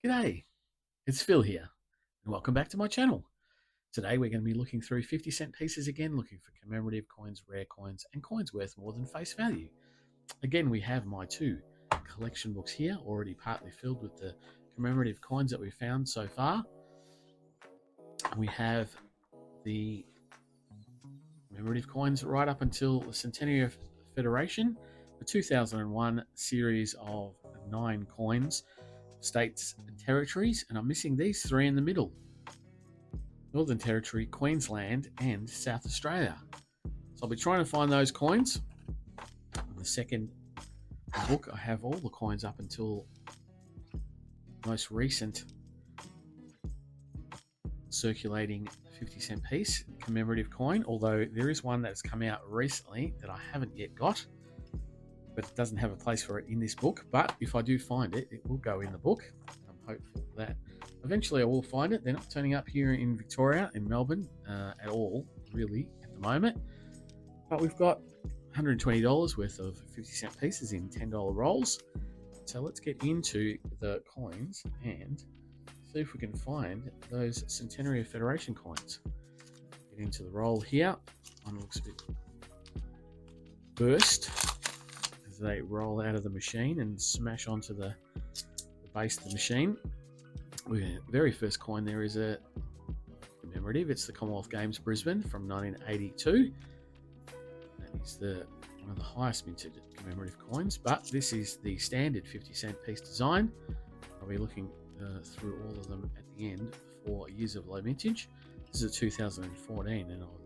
G'day, it's Phil here, and welcome back to my channel. Today we're going to be looking through 50-cent pieces again, looking for commemorative coins, rare coins, and coins worth more than face value. Again, we have my two collection books here, already partly filled with the commemorative coins that we've found so far. We have the commemorative coins right up until the Centenary of Federation, the 2001 series of 9 coins, states and territories, and I'm missing these three in the middle: Northern Territory, Queensland, and South Australia. So I'll be trying to find those coins. In the second book, I have all the coins up until most recent circulating 50-cent piece commemorative coin, although there is one that's come out recently that I haven't yet got, but it doesn't have a place for it in this book. But if I do find it, it will go in the book. I'm hopeful that eventually I will find it. They're not turning up here in Victoria, in Melbourne, at all, really, at the moment. But we've got $120 worth of 50-cent pieces in $10 rolls. So let's get into the coins and see if we can find those Centenary of Federation coins. Get into the roll here. One looks a bit burst as they roll out of the machine and smash onto the base of the machine. The very first coin there is a commemorative. It's the Commonwealth Games Brisbane from 1982. That is one of the highest minted commemorative coins, but this is the standard 50-cent piece design. I'll be looking through all of them at the end for years of low mintage. This is a 2014, and I'll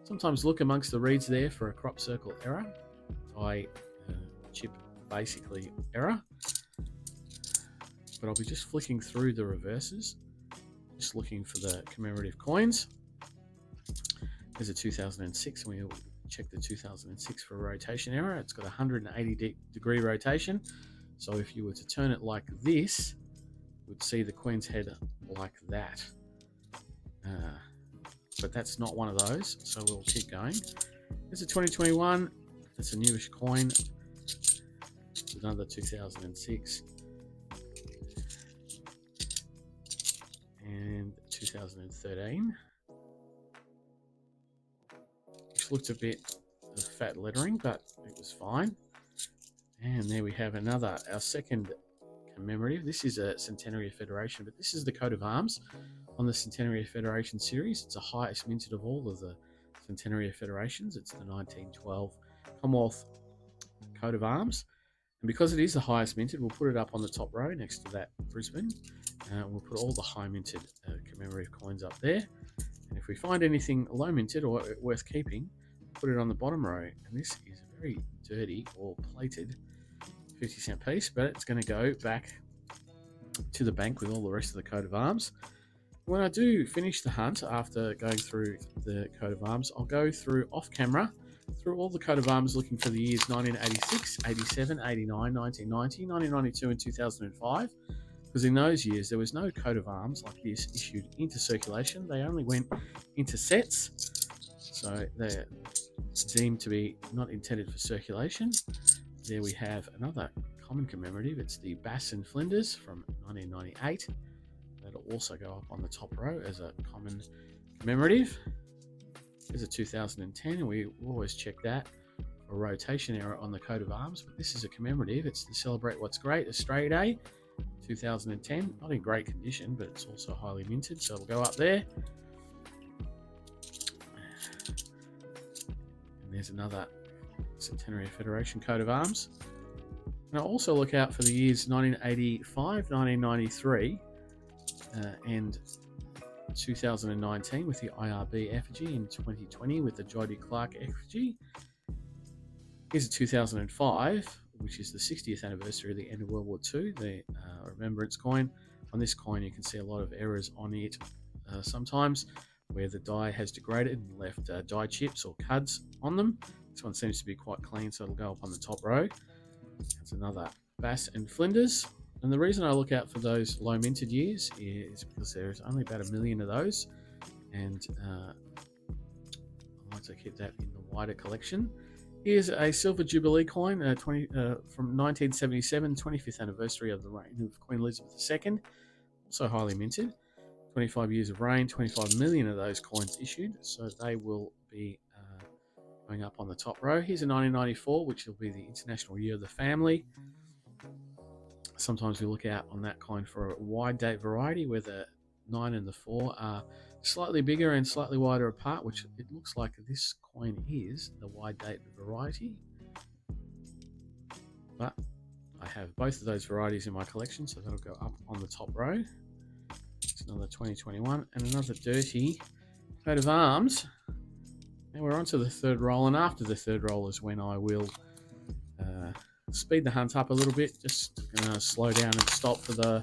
sometimes look amongst the reeds there for a crop circle error, die chip basically error. But I'll be just flicking through the reverses, just looking for the commemorative coins. There's a 2006, and we'll check the 2006 for a rotation error. It's got a 180-degree rotation, so if you were to turn it like this, you would see the Queen's head like that. But that's not one of those, so we'll keep going. There's a 2021. That's a newish coin. It's another 2006. And 2013. Which looked a bit of fat lettering, but it was fine. And there we have another, our second commemorative. This is a Centenary of Federation, but this is the coat of arms on the Centenary of Federation series. It's the highest minted of all of the Centenary of Federations. It's the 1912 Commonwealth coat of arms. And because it is the highest minted, we'll put it up on the top row next to that Brisbane. We'll put all the high minted commemorative coins up there. And if we find anything low minted or worth keeping, put it on the bottom row. And this is a very dirty or plated 50-cent piece, but it's going to go back to the bank with all the rest of the coat of arms. When I do finish the hunt after going through the coat of arms, I'll go through off camera through all the coat of arms looking for the years 1986, 87, 89, 1990, 1992 and 2005, because in those years there was no coat of arms like this issued into circulation. They only went into sets, so they're deemed to be not intended for circulation. There we have another common commemorative. It's the Bass and Flinders from 1998. That'll also go up on the top row as a common commemorative. There's a 2010, and we always check that for a rotation error on the coat of arms, but this is a commemorative. It's the Celebrate What's Great Australia Day 2010. Not in great condition, but it's also highly minted, so we'll go up there. And there's another Centenary of Federation coat of arms. And I'll also look out for the years 1985, 1993, and 2019 with the IRB effigy, in 2020 with the Jodie Clark effigy. Here's a 2005, which is the 60th anniversary of the end of World War II, the remembrance coin. On this coin you can see a lot of errors on it sometimes, where the die has degraded and left die chips or cuds on them. This one seems to be quite clean, so it'll go up on the top row. That's another Bass and Flinders. And the reason I look out for those low minted years is because there's only about 1 million of those, and I like to keep that in the wider collection. Here's a silver jubilee coin, from 1977, 25th anniversary of the reign of Queen Elizabeth II, also highly minted. 25 years of reign, 25 million of those coins issued, so they will be going up on the top row. Here's a 1994, which will be the International Year of the Family. Sometimes we look out on that coin for a wide date variety where the 9 and the 4 are slightly bigger and slightly wider apart, which it looks like this coin is the wide date variety. But I have both of those varieties in my collection, so that'll go up on the top row. It's another 2021 and another dirty coat of arms. Now we're on to the third roll, and after the third roll is when I will speed the hunt up a little bit, just slow down and stop for the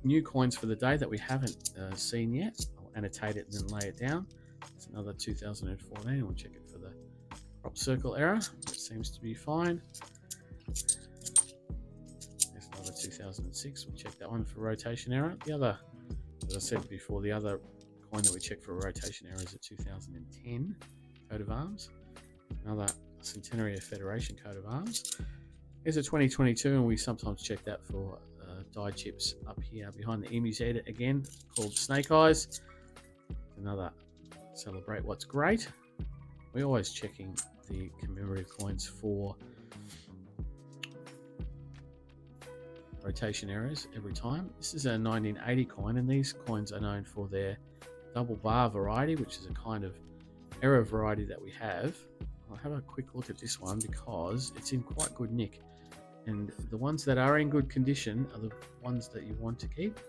new coins for the day that we haven't seen yet. I'll annotate it and then lay it down. It's another 2014. We'll check it for the crop circle error. It seems to be fine. There's another 2006. We'll check that one for rotation error. The other, as I said before, the other coin that we check for a rotation error is a 2010 coat of arms. Another Centenary of Federation coat of arms. Here's a 2022, and we sometimes check that for die chips up here behind the emu's head again, called Snake Eyes. Another Celebrate What's Great. We're always checking the commemorative coins for rotation errors every time. This is a 1980 coin, and these coins are known for their double bar variety, which is a kind of error variety that we have. I'll have a quick look at this one because it's in quite good nick, and the ones that are in good condition are the ones that you want to keep.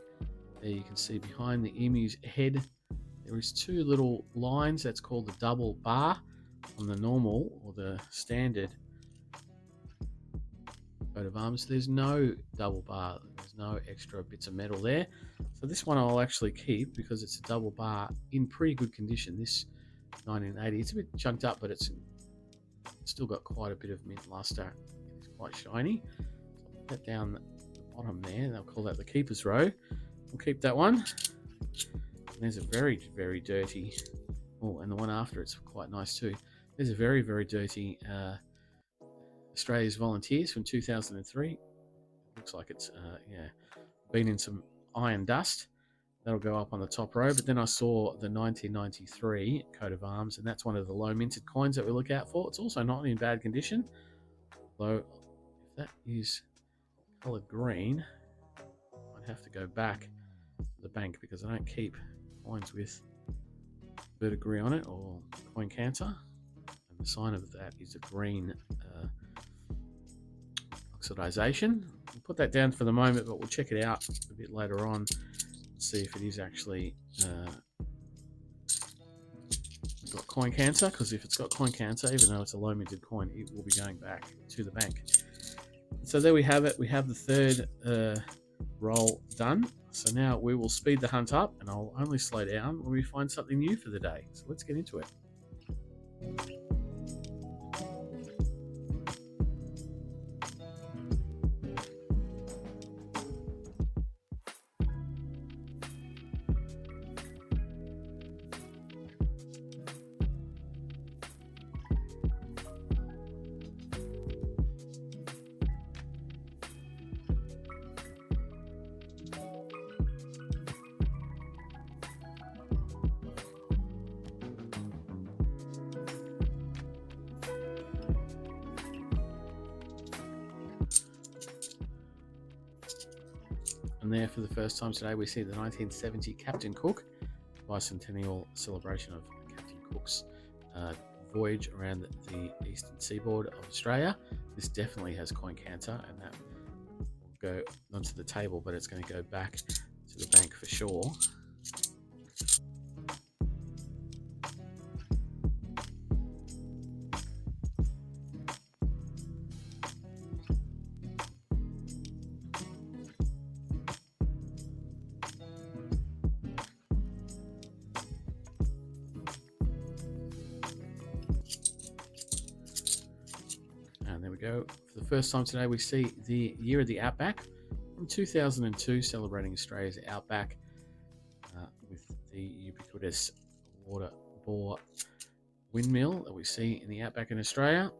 There you can see behind the emu's head there is two little lines. That's called the double bar on the normal or the standard coat of arms. There's no double bar, there's no extra bits of metal there, so this one I'll actually keep because it's a double bar in pretty good condition. This 1980, it's a bit chunked up, but it's still got quite a bit of mint luster. It's quite shiny. So I'll put that down the bottom there, and I'll call that the keeper's row. We'll keep that one. And there's a very, very dirty, oh, and the one after it's quite nice too. There's a very, very dirty Australia's Volunteers from 2003. Looks like it's been in some iron dust. That'll go up on the top row. But then I saw the 1993 coat of arms, and that's one of the low minted coins that we look out for. It's also not in bad condition, though if that is coloured green, I'd have to go back to the bank because I don't keep coins with verdigris on it or coin cancer. And the sign of that is a green oxidization. We'll put that down for the moment, but we'll check it out a bit later on. See if it is actually got coin cancer, because if it's got coin cancer, even though it's a low minted coin, it will be going back to the bank. So there we have it. We have the third roll done. So now we will speed the hunt up, and I'll only slow down when we find something new for the day. So let's get into it. And there, for the first time today, we see the 1970 Captain Cook bicentennial celebration of Captain Cook's voyage around the eastern seaboard of Australia. This definitely has coin cancer, and that will go onto the table, but it's going to go back to the bank for sure. And there we go. For the first time today, we see the Year of the Outback from 2002, celebrating Australia's outback with the ubiquitous water boar windmill that we see in the outback in Australia.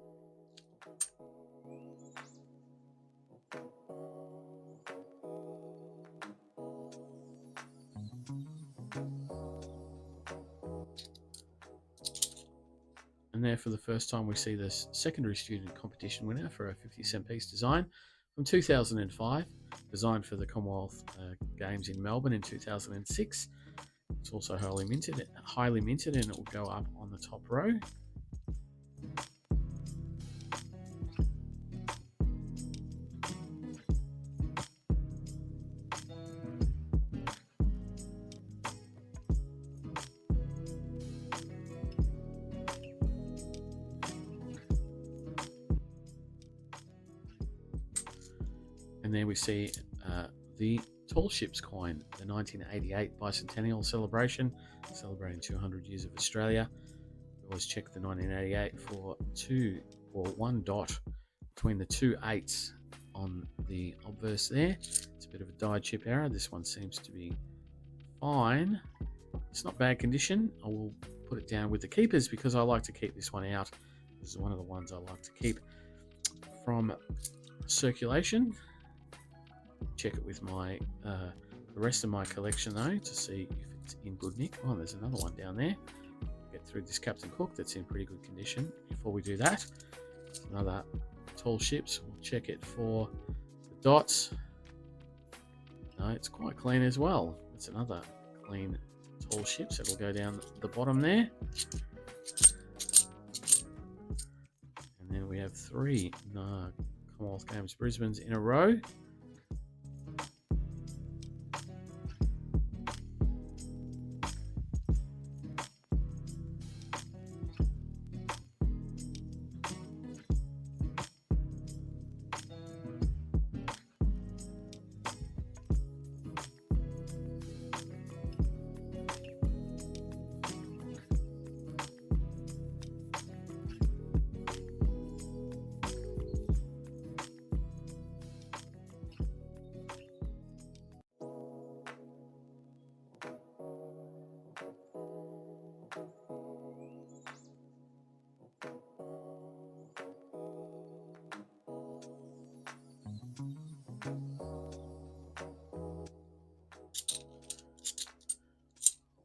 And there, for the first time, we see this secondary student competition winner for a 50-cent piece design from 2005, designed for the Commonwealth Games in Melbourne in 2006. It's also highly minted, and it will go up on the top row. And there we see the Tall Ships coin, the 1988 bicentennial celebration, celebrating 200 years of Australia. We always check the 1988 for 1 dot between the 2 8s on the obverse there. It's a bit of a die chip error. This one seems to be fine. It's not bad condition. I will put it down with the keepers because I like to keep this one out. This is one of the ones I like to keep from circulation. Check it with my the rest of my collection though to see if it's in good nick. Oh, there's another one down there. Get through this Captain Cook that's in pretty good condition. Before we do that, another Tall Ships. We'll check it for the dots. No, it's quite clean as well. It's another clean Tall Ships. It'll go down the bottom there. And then we have 3 Commonwealth Games Brisbane's in a row.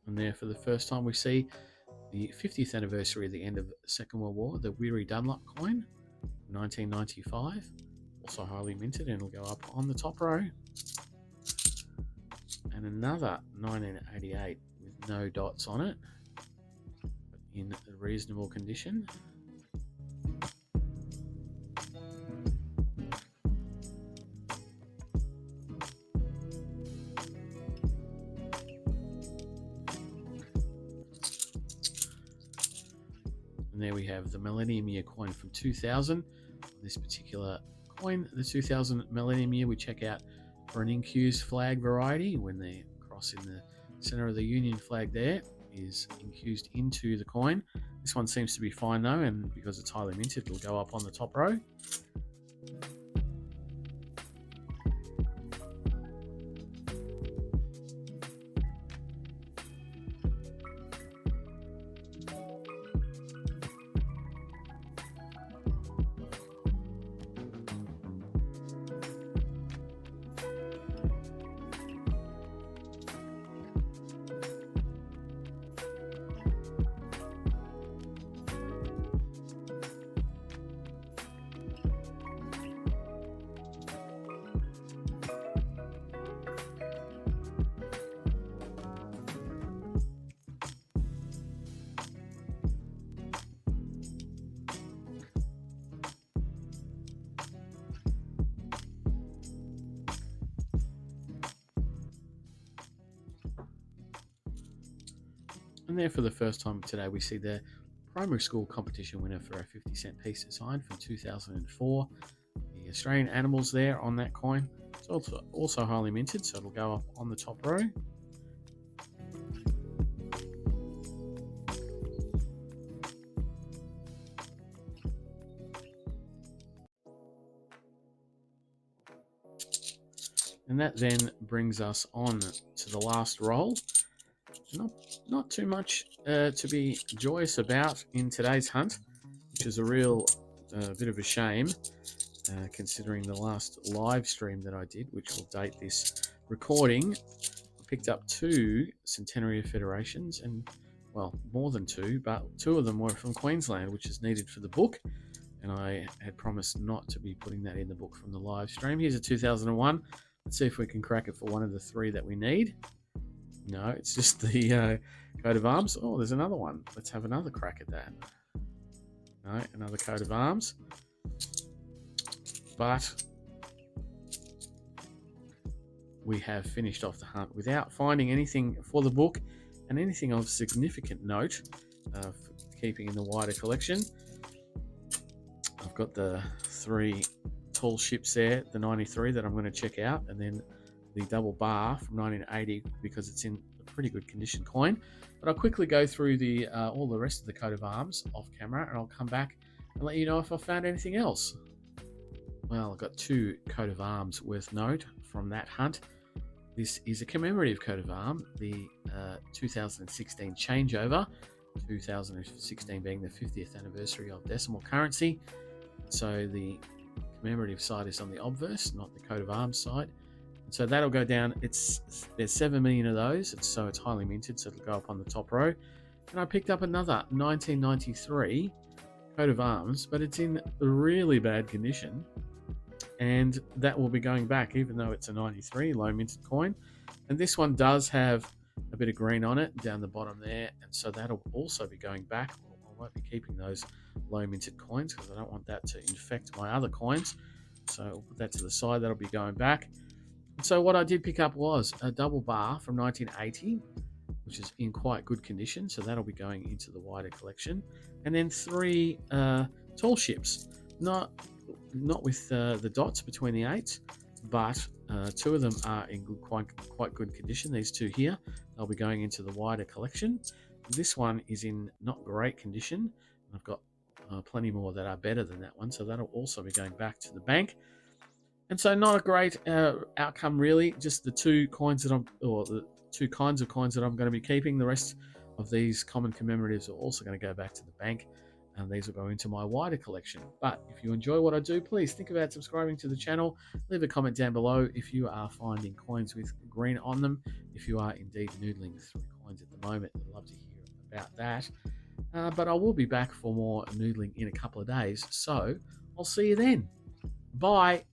And there, for the first time, we see the 50th anniversary of the end of the Second World War, the Weary Dunlop coin, 1995, also highly minted, and it'll go up on the top row. And another 1988 with no dots on it, but in reasonable condition. And there we have the Millennium Year coin from 2000. On this particular coin, the 2000 Millennium Year, we check out for an incused flag variety when the cross in the center of the Union flag there is infused into the coin. This one seems to be fine though, and because it's highly minted, it'll go up on the top row. And there, for the first time today, we see the primary school competition winner for a 50-cent piece design from 2004. The Australian animals there on that coin. It's also highly minted, so it'll go up on the top row. And that then brings us on to the last roll. Not too much to be joyous about in today's hunt, which is a real bit of a shame, considering the last live stream that I did, which will date this recording. I picked up 2 Centenary of Federations, and well, more than 2, but 2 of them were from Queensland, which is needed for the book. And I had promised not to be putting that in the book from the live stream. Here's a 2001. Let's see if we can crack it for one of the 3 that we need. No, it's just the coat of arms. Oh, there's another one. Let's have another crack at that. No, another coat of arms. But we have finished off the hunt without finding anything for the book and anything of significant note for keeping in the wider collection. I've got the 3 tall ships there, the 93 that I'm going to check out, and then the double bar from 1980 because it's in a pretty good condition coin. But I'll quickly go through the all the rest of the coat of arms off camera, and I'll come back and let you know if I found anything else. Well, I've got 2 coat of arms worth note from that hunt. This is a commemorative coat of arm, the 2016 changeover, 2016 being the 50th anniversary of decimal currency. So the commemorative side is on the obverse, not the coat of arms side. And so that'll go down. There's 7 million of those, so it's highly minted, so it'll go up on the top row. And I picked up another 1993 coat of arms, but it's in really bad condition, and that will be going back, even though it's a 93 low minted coin. And this one does have a bit of green on it down the bottom there, and so that'll also be going back. I won't be keeping those low minted coins because I don't want that to infect my other coins, so I'll put that to the side. That'll be going back. And so what I did pick up was a double bar from 1980, which is in quite good condition, so that'll be going into the wider collection. And then 3 tall ships, not with the dots between the 8s, but 2 of them are in quite good condition. These 2 here, they'll be going into the wider collection. This one is in not great condition. I've got plenty more that are better than that one, so that'll also be going back to the bank. And so not a great outcome really, just the 2 coins that the 2 kinds of coins that I'm going to be keeping. The rest of these common commemoratives are also going to go back to the bank, and these will go into my wider collection. But if you enjoy what I do, please think about subscribing to the channel. Leave a comment down below if you are finding coins with green on them. If you are indeed noodling through coins at the moment, I'd love to hear about that. But I will be back for more noodling in a couple of days, so I'll see you then. Bye.